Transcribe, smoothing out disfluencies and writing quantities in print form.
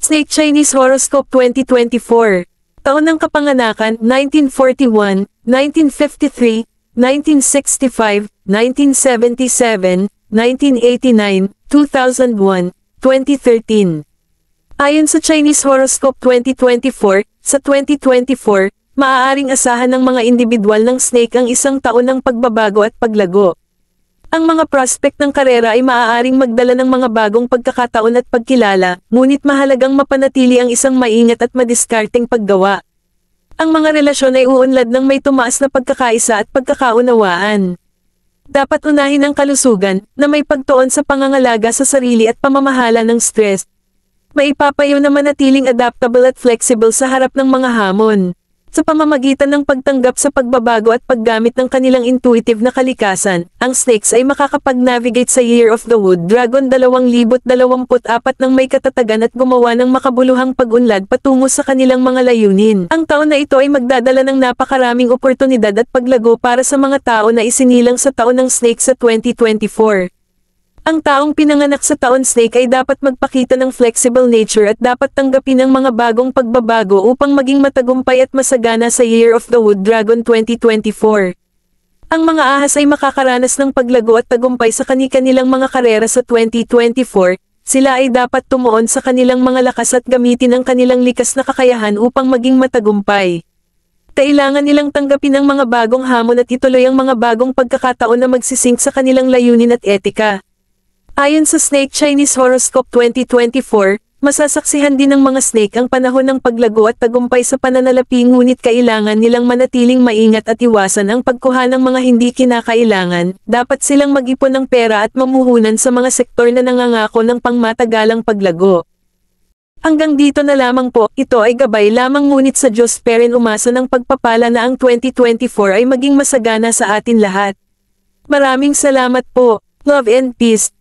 Snake Chinese Horoscope 2024. Taon ng kapanganakan, 1941, 1953, 1965, 1977, 1989, 2001, 2013. Ayon sa Chinese Horoscope 2024, sa 2024, maaaring asahan ng mga individual ng snake ang isang taon ng pagbabago at paglago. Ang mga prospect ng karera ay maaaring magdala ng mga bagong pagkakataon at pagkilala, ngunit mahalagang mapanatili ang isang maingat at madiskarteng paggawa. Ang mga relasyon ay uunlad ng may tumaas na pagkakaisa at pagkakaunawaan. Dapat unahin ang kalusugan, na may pagtuon sa pangangalaga sa sarili at pamamahala ng stress. Maipapayo na manatiling adaptable at flexible sa harap ng mga hamon. Sa pamamagitan ng pagtanggap sa pagbabago at paggamit ng kanilang intuitive na kalikasan, ang snakes ay makakapag-navigate sa Year of the Wood Dragon 2024 ng may katatagan at gumawa ng makabuluhang pag-unlad patungo sa kanilang mga layunin. Ang taon na ito ay magdadala ng napakaraming oportunidad at paglago para sa mga tao na isinilang sa taon ng snake sa 2024. Ang taong pinanganak sa taon snake ay dapat magpakita ng flexible nature at dapat tanggapin ang mga bagong pagbabago upang maging matagumpay at masagana sa Year of the Wood Dragon 2024. Ang mga ahas ay makakaranas ng paglago at tagumpay sa kani-kanilang mga karera sa 2024, sila ay dapat tumuon sa kanilang mga lakas at gamitin ang kanilang likas na kakayahan upang maging matagumpay. Kailangan nilang tanggapin ang mga bagong hamon at ituloy ang mga bagong pagkakataon na magsisync sa kanilang layunin at etika. Ayon sa Snake Chinese Horoscope 2024, masasaksihan din ng mga snake ang panahon ng paglago at tagumpay sa pananalapi, ngunit kailangan nilang manatiling maingat at iwasan ang pagkuha ng mga hindi kinakailangan. Dapat silang mag-ipon ng pera at mamuhunan sa mga sektor na nangangako ng pangmatagalang paglago. Hanggang dito na lamang po, ito ay gabay lamang, ngunit sa Diyos Perin umasa ng pagpapala na ang 2024 ay maging masagana sa atin lahat. Maraming salamat po. Love and peace.